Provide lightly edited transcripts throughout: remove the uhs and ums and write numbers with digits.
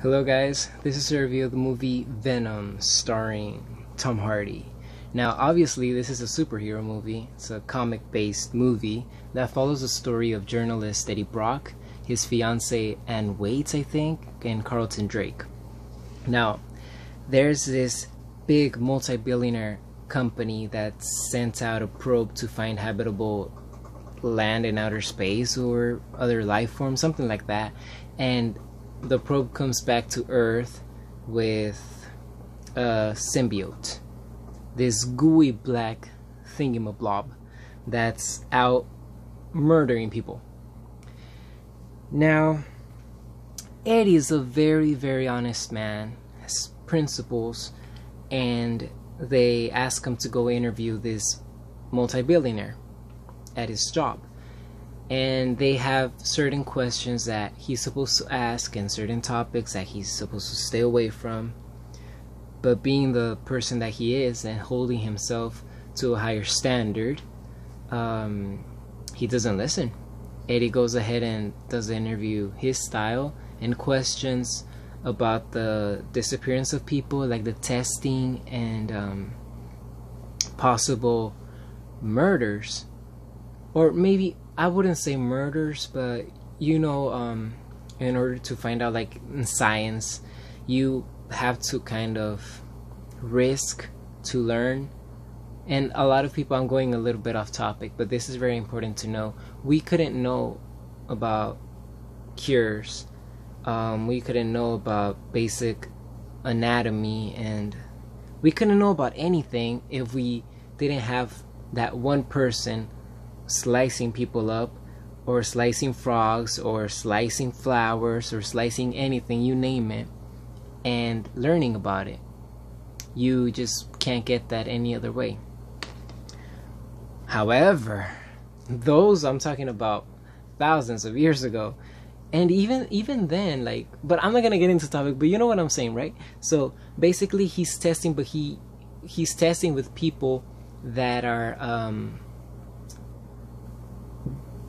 Hello guys, this is a review of the movie Venom starring Tom Hardy. Now obviously this is a superhero movie. It's a comic-based movie that follows the story of journalist Eddie Brock, his fiancée Anne Waits I think, and Carlton Drake. Now there's this big multi-billionaire company that sent out a probe to find habitable land in outer space or other life forms, something like that, and the probe comes back to Earth with a symbiote, this gooey black thingamablob that's out murdering people. Now Eddie is a very honest man, has principles, and they ask him to go interview this multi-billionaire at his job, and they have certain questions that he's supposed to ask and certain topics that he's supposed to stay away from, but being the person that he is and holding himself to a higher standard, he doesn't listen. Eddie goes ahead and does the interview his style and questions about the disappearance of people, like the testing and possible murders, or maybe I wouldn't say murders, but in order to find out, like in science, you have to kind of risk to learn. And a lot of people, I'm going a little bit off topic, but this is very important to know. We couldn't know about cures. We couldn't know about basic anatomy, and we couldn't know about anything if we didn't have that one person slicing people up, or slicing frogs, or slicing flowers, or slicing anything, you name it, and learning about it. You just can't get that any other way. However, those, I'm talking about thousands of years ago, and even then, like, but I'm not gonna get into topic, but you know what I'm saying, right? So basically he's testing, but he's testing with people that are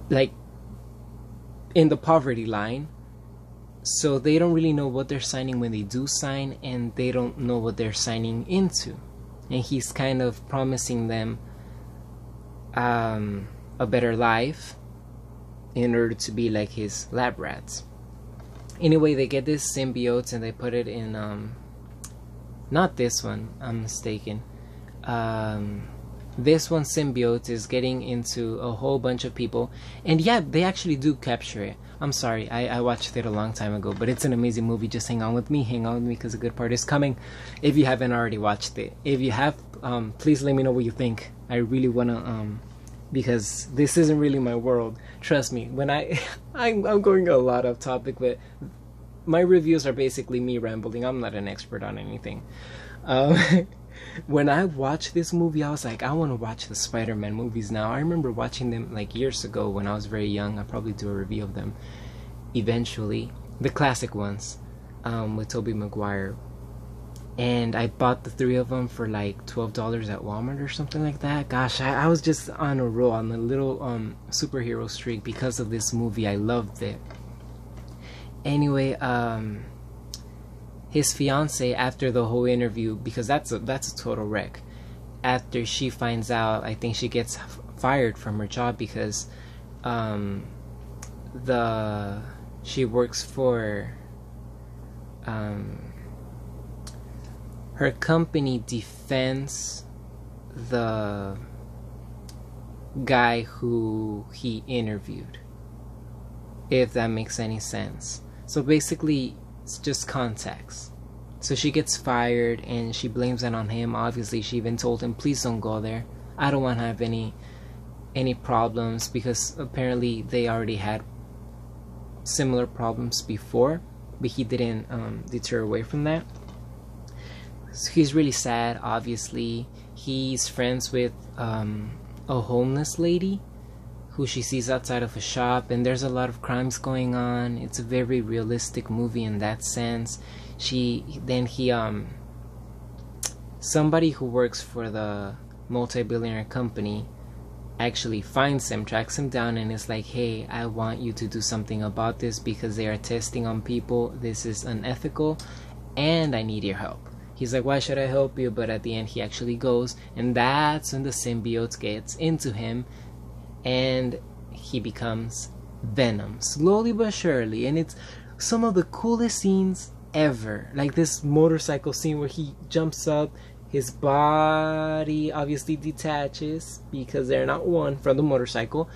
like in the poverty line, so they don't really know what they're signing when they do sign, and they don't know what they're signing into, and he's kind of promising them a better life in order to be like his lab rats. Anyway, they get this symbiote and they put it in not this one, I'm mistaken, this one symbiote is getting into a whole bunch of people, and yeah, they actually do capture it. I'm sorry, I watched it a long time ago, but it's an amazing movie. Just hang on with me because a good part is coming if you haven't already watched it. If you have, please let me know what you think. I really wanna because this isn't really my world, trust me. When I'm going a lot off topic, but my reviews are basically me rambling. I'm not an expert on anything. When I watched this movie, I was like, I want to watch the Spider-Man movies now. I remember watching them like years ago when I was very young. I'll probably do a review of them eventually. The classic ones with Tobey Maguire. And I bought the 3 of them for like $12 at Walmart or something like that. Gosh, I was just on a roll, on a little superhero streak because of this movie. I loved it. Anyway, his fiance, after the whole interview, because that's a total wreck, after she finds out, I think she gets fired from her job because she works for her company defends the guy who he interviewed, if that makes any sense. So basically it's just contacts. So she gets fired and she blames it on him. Obviously she even told him, please don't go there, I don't want to have any problems, because apparently they already had similar problems before, but he didn't deter away from that. So he's really sad. Obviously he's friends with a homeless lady who she sees outside of a shop, and there's a lot of crimes going on. It's a very realistic movie in that sense. Somebody who works for the multi-billionaire company actually finds him, tracks him down, and is like, hey, I want you to do something about this because they are testing on people. This is unethical, and I need your help. He's like, why should I help you? But at the end, he actually goes, and that's when the symbiote gets into him, and he becomes Venom, slowly but surely. And it's some of the coolest scenes ever. Like this motorcycle scene where he jumps up, his body obviously detaches because they're not one from the motorcycle,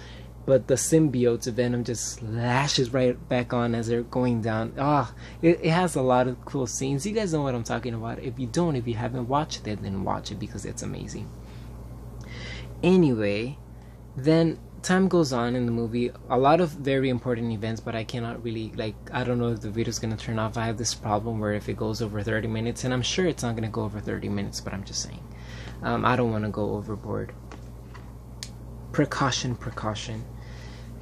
but the symbiote Venom just slashes right back on as they're going down. It has a lot of cool scenes. You guys know what I'm talking about. If you haven't watched it, then watch it because it's amazing. Anyway, then time goes on in the movie. A lot of very important events, but I cannot really, like, I don't know if the video's gonna turn off. I have this problem where if it goes over 30 minutes, and I'm sure it's not gonna go over 30 minutes, but I'm just saying, I don't want to go overboard. Precaution.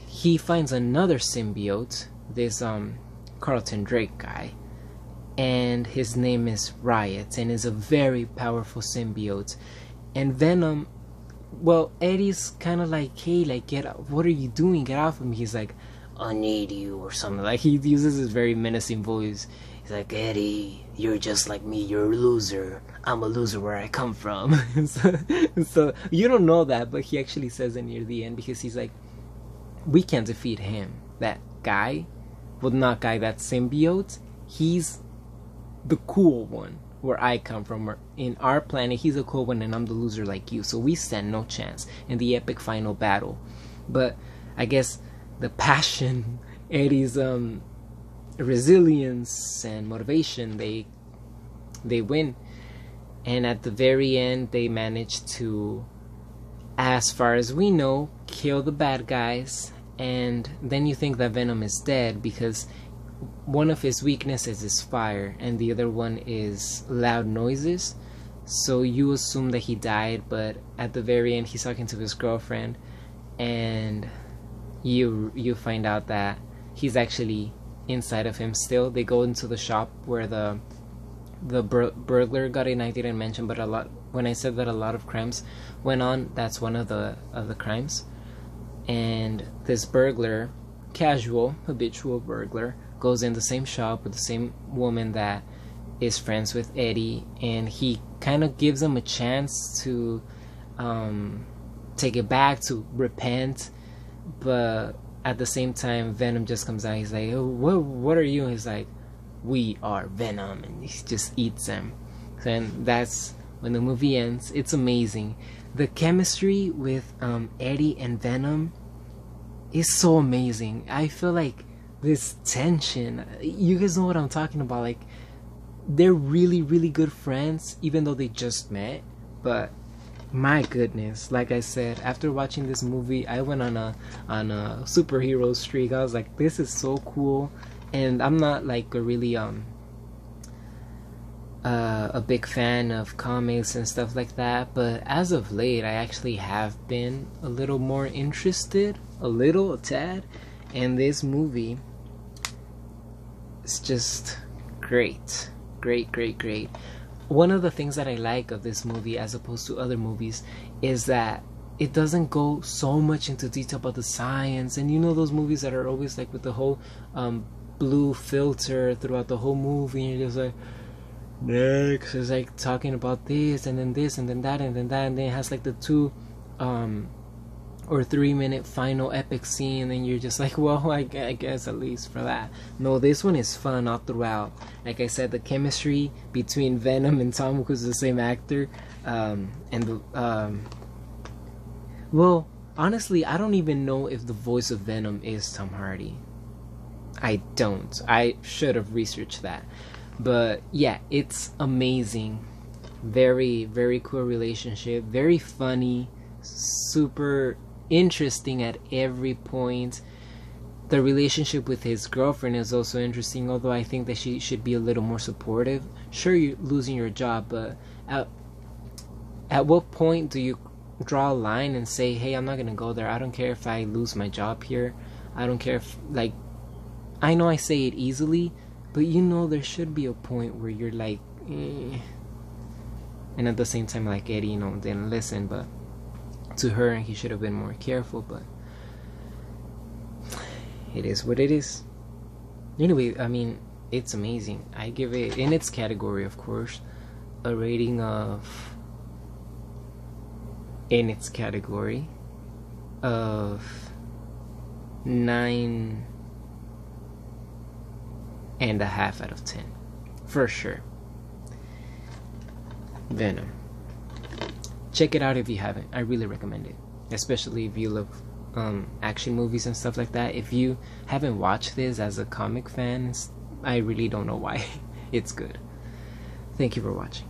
He finds another symbiote, this Carlton Drake guy, and his name is Riot, and is a very powerful symbiote. And Venom, well, Eddie's kind of like, hey, like, get out, what are you doing? Get off of me. He's like, I need you, or something. Like, he uses his very menacing voice. He's like, Eddie, you're just like me, you're a loser. I'm a loser where I come from. so you don't know that, but he actually says it near the end, because he's like, we can't defeat him. That guy, well, not guy, that symbiote, he's the cool one where I come from. In our planet, he's a cool one, and I'm the loser like you. So we stand no chance in the epic final battle. But I guess the passion, Eddie's resilience and motivation, they win. And at the very end, they manage to, as far as we know, kill the bad guys. And then you think that Venom is dead, because one of his weaknesses is fire, and the other one is loud noises. So you assume that he died, but at the very end, he's talking to his girlfriend, and you find out that he's actually inside of him still. They go into the shop where the burglar got in. I didn't mention, but when I said that a lot of crimes went on, that's one of the crimes. And this burglar, habitual burglar, goes in the same shop with the same woman that is friends with Eddie, and he kind of gives him a chance to take it back, to repent. But at the same time, Venom just comes out. He's like, oh, what are you? And he's like, we are Venom, and he just eats him. And that's when the movie ends. It's amazing. The chemistry with Eddie and Venom is so amazing. I feel like this tension, you guys know what I'm talking about. Like, they're really, really good friends, even though they just met. But my goodness, like I said, after watching this movie, I went on a superhero streak. I was like, this is so cool. And I'm not like a really a big fan of comics and stuff like that, but as of late, I actually have been a little more interested, a tad, and this movie is just great. One of the things that I like of this movie, as opposed to other movies, is that it doesn't go so much into detail about the science. And you know those movies that are always like with the whole blue filter throughout the whole movie, and you're just like, next, it's like talking about this, and then this, and then that, and then that, and then it has like the 2 or 3 minute final epic scene, and then you're just like, well, I guess at least for that. No, this one is fun all throughout. Like I said, the chemistry between Venom and Tom, who's the same actor, and the well, honestly, I don't even know if the voice of Venom is Tom Hardy. I don't. I should have researched that. But yeah, it's amazing. Very, very cool relationship. Very funny. Super interesting at every point. The relationship with his girlfriend is also interesting, although I think that she should be a little more supportive. Sure, you're losing your job, but at what point do you draw a line and say, hey, I'm not gonna go there. I don't care if I lose my job here. I don't care if, like, I know I say it easily, but you know there should be a point where you're like, eh. And at the same time, like, Eddie, you know, didn't listen. But to her, and he should have been more careful, but it is what it is. Anyway, I mean, it's amazing. I give it, in its category, of course, a rating of, in its category, of 9.5 out of 10, for sure. Venom. Check it out if you haven't. I really recommend it, especially if you love action movies and stuff like that. If you haven't watched this as a comic fan, I really don't know why. It's good. Thank you for watching.